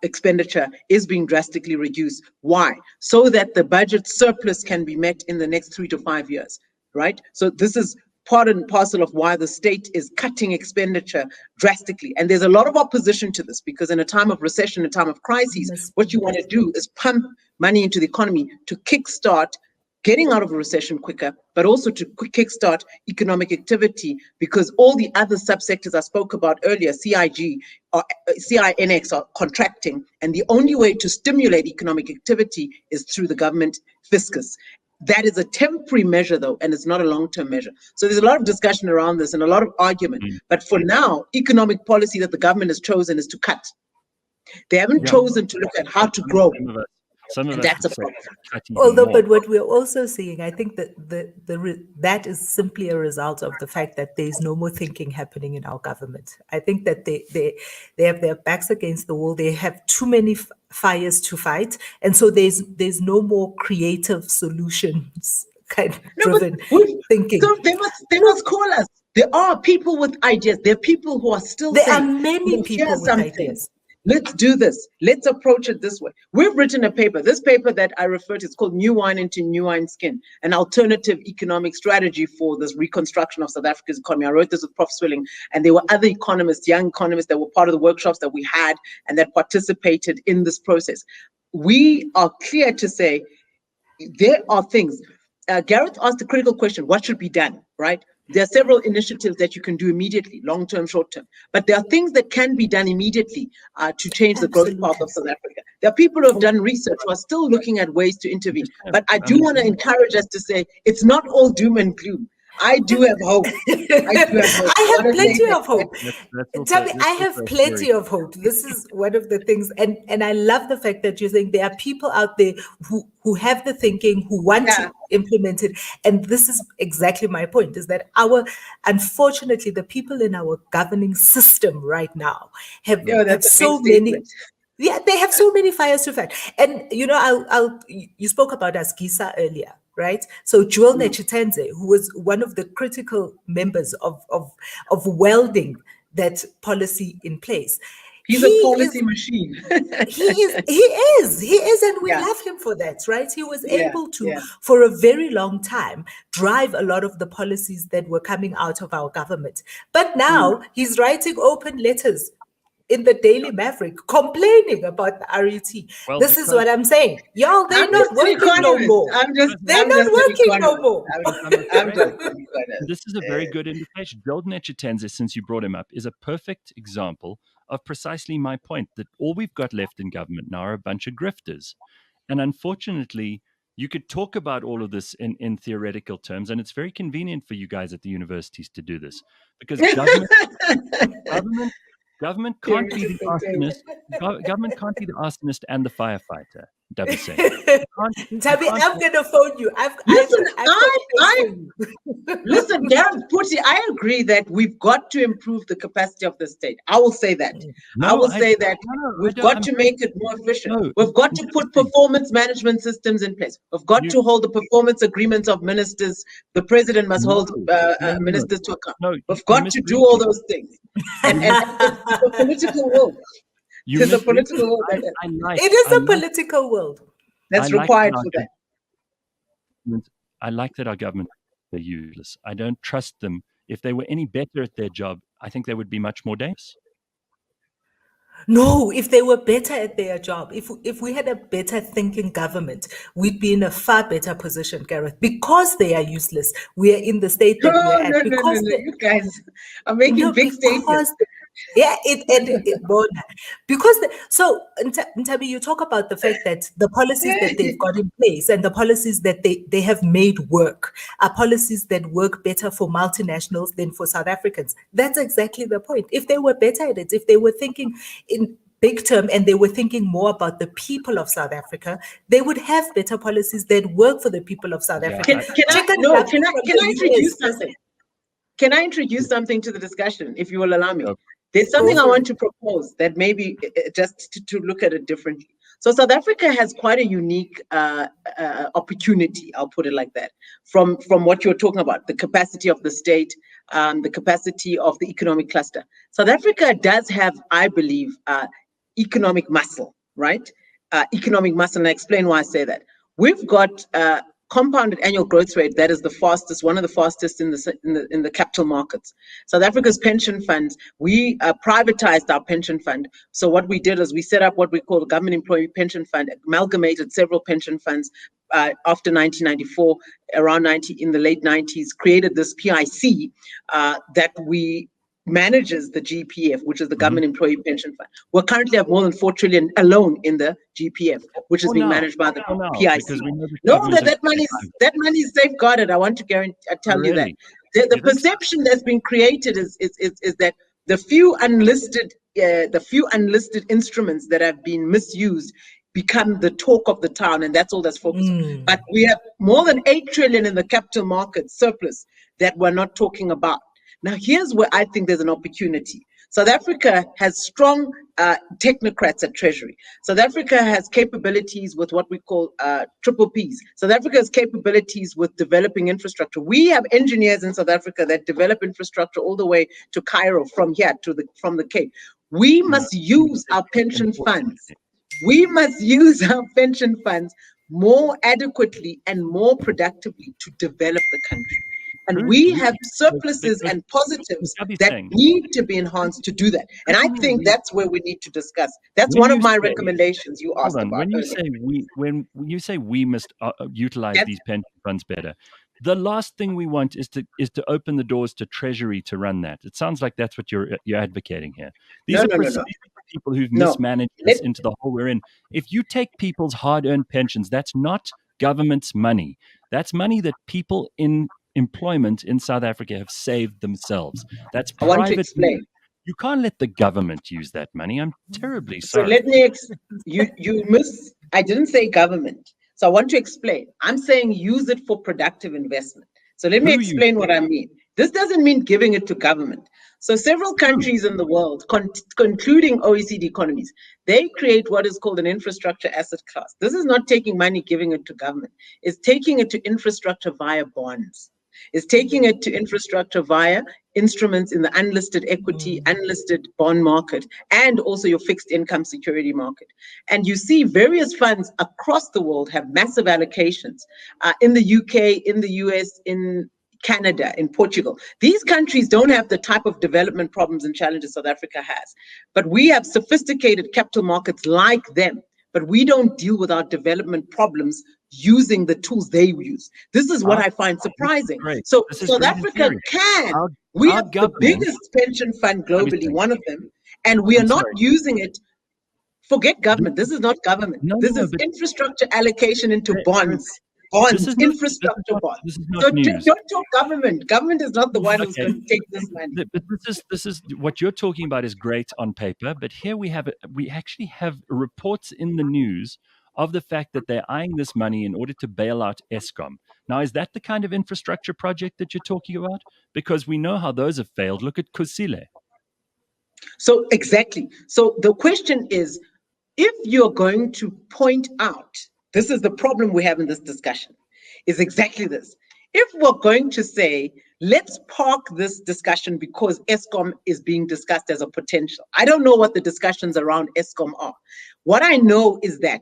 expenditure is being drastically reduced. Why? So that the budget surplus can be met in the next 3 to 5 years, right? So this is part and parcel of why the state is cutting expenditure drastically. And there's a lot of opposition to this because in a time of recession, a time of crises, what you want to do is pump money into the economy to kickstart getting out of a recession quicker, but also to kickstart economic activity, because all the other subsectors I spoke about earlier, CIG or CINX, are contracting, and the only way to stimulate economic activity is through the government fiscus. That is a temporary measure, though, and it's not a long-term measure. So there's a lot of discussion around this and a lot of argument. But for now, economic policy that the government has chosen is to cut. They haven't chosen to look at how to grow. Some of that's a problem. Although, but what we're also seeing, I think that that is simply a result of the fact that there's no more thinking happening in our government. I think that they have their backs against the wall. They have too many fires to fight, and so there's no more creative solutions kind of driven thinking. So they must call us. There are people with ideas. There are people who are still there saying, are many people with ideas. Let's do this. Let's approach it this way. We've written a paper. This paper that I refer to is called New Wine into New Wine Skin, an alternative economic strategy for this reconstruction of South Africa's economy. I wrote this with Prof. Swilling, and there were other economists, young economists that were part of the workshops that we had and that participated in this process. We are clear to say there are things. Gareth asked a critical question, what should be done, right? There are several initiatives that you can do immediately, long-term, short-term. But there are things that can be done immediately to change the growth path of South Africa. There are people who have done research who are still looking at ways to intervene. But I do want to encourage us to say it's not all doom and gloom. I do have hope. I have plenty of hope. I have plenty of hope. This is one of the things, and I love the fact that you think there are people out there who have the thinking, who want to implement it. And this is exactly my point, is that unfortunately, the people in our governing system right now have so many. Yeah, they have so many fires to fight. And, you know, you spoke about Asgisa earlier, right? So Joel Nechitenze, who was one of the critical members of welding that policy in place. He's a policy machine. He is, and we love him for that, right? He was able to, for a very long time, drive a lot of the policies that were coming out of our government. But now he's writing open letters in the Daily Maverick complaining about the RET. Well, this is what I'm saying. Y'all, they're not working no more. They're not working no more. This is a very good indication. Joel Nechitenze, since you brought him up, is a perfect example of precisely my point, that all we've got left in government now are a bunch of grifters. And unfortunately, you could talk about all of this in theoretical terms, and it's very convenient for you guys at the universities to do this, because government can't be the arsonist. Government can't be the arsonist and the firefighter. Dabi Sang. Dabi, I'm going to phone you. Listen, Gareth, I agree that we've got to improve the capacity of the state. I will say that. We've got to make it more efficient. We've got to put performance management systems in place. We've got to hold the performance agreements of ministers. The president must hold ministers to account. We've got to do all those things. And the political will. It is a political will. It is a political will that's required for that. I like that our government are useless. I don't trust them. If they were any better at their job, I think they would be much more dangerous. No, if they were better at their job, if we had a better thinking government, we'd be in a far better position, Gareth. Because they are useless, we are in the state that we're at. You guys are making big statements. So Nthabi, you talk about the fact that the policies that they've got in place and the policies that they have made work are policies that work better for multinationals than for South Africans. That's exactly the point. If they were better at it, if they were thinking in big term and they were thinking more about the people of South Africa, they would have better policies that work for the people of South Africa. Can I introduce something? Can I introduce something to the discussion, if you will allow me? There's something I want to propose that maybe just to look at it differently. So South Africa has quite a unique opportunity, I'll put it like that, from what you're talking about, the capacity of the state, the capacity of the economic cluster. South Africa does have, I believe, economic muscle, right? Economic muscle, and I explain why I say that. We've got compounded annual growth rate that is the fastest, one of the fastest in the capital markets. South Africa's pension funds, we privatized our pension fund. So what we did is we set up what we call the Government Employee Pension Fund, amalgamated several pension funds after 1994, in the late 90s, created this PIC that we manages the GPF, which is the Government Employee Pension Fund. We currently have more than 4 trillion alone in the GPF, which is being managed by the PIC. That money is safeguarded. I want to tell you that. The perception that's been created is that the few unlisted instruments that have been misused become the talk of the town, and that's all that's focused on. But we have more than 8 trillion in the capital market surplus that we're not talking about. Now, here's where I think there's an opportunity. South Africa has strong technocrats at Treasury. South Africa has capabilities with what we call triple Ps. South Africa has capabilities with developing infrastructure. We have engineers in South Africa that develop infrastructure all the way to Cairo, from here from the Cape. We must use our pension funds. We must use our pension funds more adequately and more productively to develop the country. And we have surpluses and positives that need to be enhanced to do that. And I think that's where we need to discuss. That's one of my recommendations you asked about. When you say we must utilize these pension funds better, the last thing we want is to open the doors to Treasury to run that. It sounds like that's what you're advocating here. These are people who've mismanaged this into the hole we're in. If you take people's hard-earned pensions, that's not government's money. That's money that people in employment in South Africa have saved themselves. That's private. I want to explain. You can't let the government use that money. I'm terribly sorry. So let me I didn't say government. So I want to explain. I'm saying use it for productive investment. So let me explain what I mean. This doesn't mean giving it to government. So several countries in the world, including OECD economies, they create what is called an infrastructure asset class. This is not taking money, giving it to government. It's taking it to infrastructure via bonds. It's taking it to infrastructure via instruments in the unlisted equity, unlisted bond market, and also your fixed income security market. And you see various funds across the world have massive allocations in the UK, in the US, in Canada, in Portugal. These countries don't have the type of development problems and challenges South Africa has, but we have sophisticated capital markets like them, but we don't deal with our development problems using the tools they use. This is what I find surprising. So South Africa we have the biggest pension fund globally, one of them, and we are not using it. Forget government. This is not government. This is infrastructure allocation into bonds. Infrastructure bonds. So don't talk government. Government is not the one who's going to take this money. But this is what you're talking about is great on paper, but here we actually have reports in the news of the fact that they're eyeing this money in order to bail out Eskom. Now, is that the kind of infrastructure project that you're talking about? Because we know how those have failed. Look at Kusile. So exactly. So the question is, if you're going to point out, this is the problem we have in this discussion, is exactly this. If we're going to say, let's park this discussion because Eskom is being discussed as a potential. I don't know what the discussions around Eskom are. What I know is that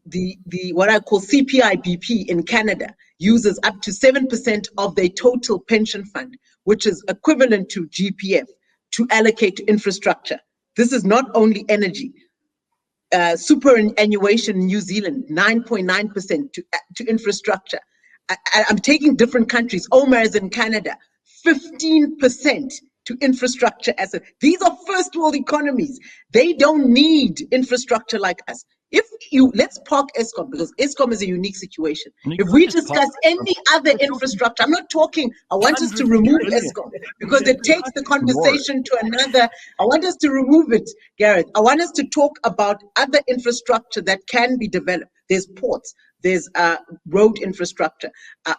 the what I call CPI-BP in Canada uses up to 7% of their total pension fund, which is equivalent to GPF, to allocate to infrastructure. This is not only energy. Superannuation in New Zealand, 9.9% to infrastructure. I'm taking different countries. Omar is in Canada, 15% to infrastructure assets. These are first world economies. They don't need infrastructure like us. Let's park Eskom, because Eskom is a unique situation. If we discuss any other infrastructure, I want us to remove Eskom because it takes the conversation to another. I want us to remove it, Gareth. I want us to talk about other infrastructure that can be developed. There's ports, there's road infrastructure.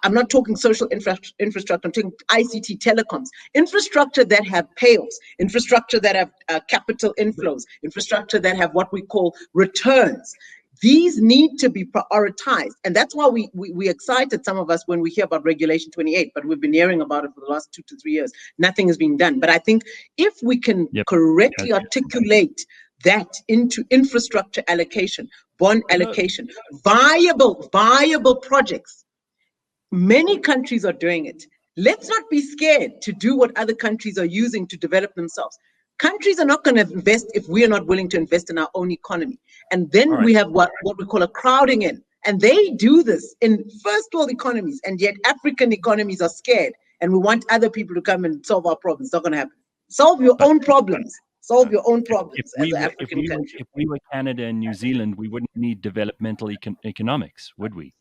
I'm not talking social infrastructure, I'm talking ICT, telecoms. Infrastructure that have payoffs, infrastructure that have capital inflows, infrastructure that have what we call returns. These need to be prioritized. And that's why we excited, some of us, when we hear about Regulation 28, but we've been hearing about it for the last 2 to 3 years. Nothing is being done. But I think if we can correctly articulate that into infrastructure allocation, bond allocation, viable projects. Many countries are doing it. Let's not be scared to do what other countries are using to develop themselves. Countries are not going to invest if we are not willing to invest in our own economy. And then we have what we call a crowding in. And they do this in first world economies, and yet African economies are scared and we want other people to come and solve our problems. It's not going to happen. Solve your own problems. Solve your own problems as an African country. If we were Canada and New Zealand, we wouldn't need developmental economics, would we?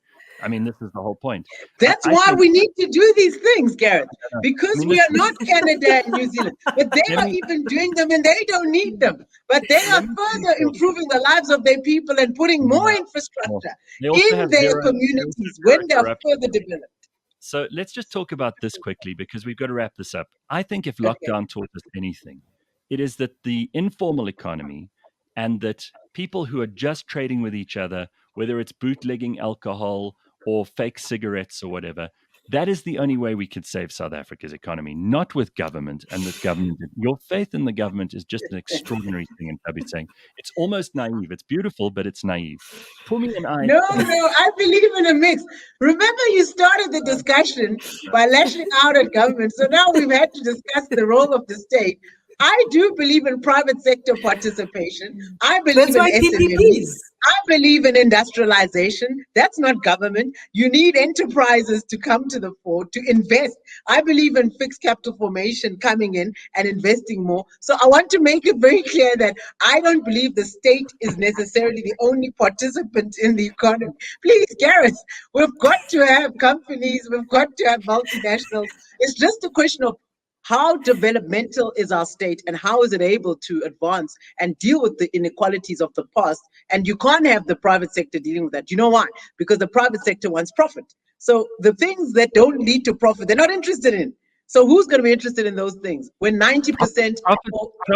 I mean, this is the whole point. That's why we need to do these things, Gareth, because we are not Canada and New Zealand, but they are even doing them and they don't need them. But they are further improving the lives of their people and putting more infrastructure in their communities when they are further developed. So let's just talk about this quickly because we've got to wrap this up. I think if lockdown taught us anything, it is that the informal economy and that people who are just trading with each other, whether it's bootlegging alcohol or fake cigarettes or whatever, that is the only way we could save South Africa's economy, not with government. And with government, your faith in the government is just an extraordinary thing. And Dabi saying it's almost naive. It's beautiful, but it's naive. Pumi and I. No, I believe in a mix. Remember, you started the discussion by lashing out at government. So now we've had to discuss the role of the state. I do believe in private sector participation. I believe in SMEs. I believe in industrialization. That's not government. You need enterprises to come to the fore, to invest. I believe in fixed capital formation coming in and investing more. So I want to make it very clear that I don't believe the state is necessarily the only participant in the economy. Please, Gareth, we've got to have companies. We've got to have multinationals. It's just a question of how developmental is our state and how is it able to advance and deal with the inequalities of the past? And you can't have the private sector dealing with that. You know why? Because the private sector wants profit. So the things that don't lead to profit, they're not interested in. So who's going to be interested in those things when 90% or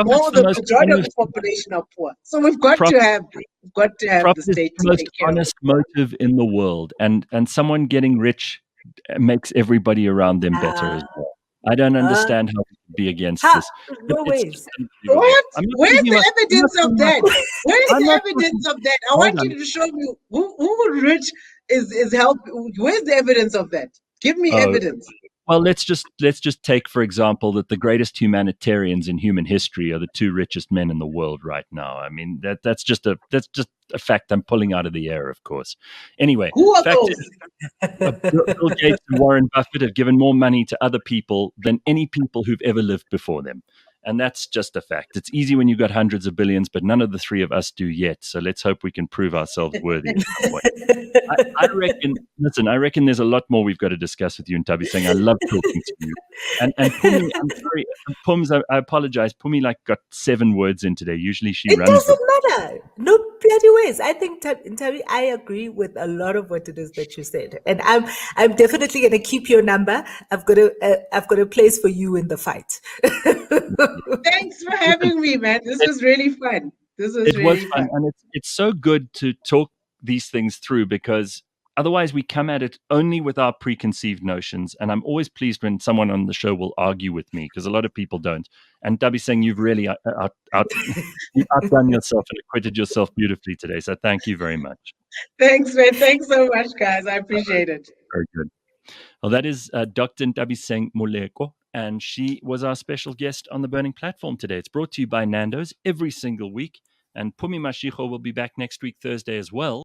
more the majority of the population are poor? So we've got to have the state to take care of it. Profit is the most honest motive in the world, and someone getting rich makes everybody around them better as well. I don't understand how we could be against this. No ways. What? Where's the evidence of that? Where's the evidence of that? I want you to show me who rich is help. Where's the evidence of that? Give me evidence. Well, let's just take, for example, that the greatest humanitarians in human history are the two richest men in the world right now. I mean, that's just a fact I'm pulling out of the air, of course. Anyway, who are those? Bill Gates and Warren Buffett have given more money to other people than any people who've ever lived before them. And that's just a fact. It's easy when you've got hundreds of billions, but none of the three of us do yet. So let's hope we can prove ourselves worthy in some way. I reckon there's a lot more we've got to discuss with you and Nthabiseng. I love talking to you. And Pumi, I'm sorry, Pums, I apologize. Pumi got 7 words in today. Usually she runs. It doesn't matter. No bloody ways. I think, Ntabi, I agree with a lot of what it is that you said. And I'm definitely going to keep your number. I've got a place for you in the fight. Thanks for having me, man. This was really fun. It was fun. And it's so good to talk these things through, because otherwise we come at it only with our preconceived notions. And I'm always pleased when someone on the show will argue with me, because a lot of people don't. And Dabi Sang, you've really you've outdone yourself and acquitted yourself beautifully today. So thank you very much. Thanks, man. Thanks so much, guys. I appreciate it. Very good. Well, that is Dr Nthabiseng Moleko, and she was our special guest on the Burning Platform today. It's brought to you by Nando's every single week, and Pumi Mashiko will be back next week, Thursday as well.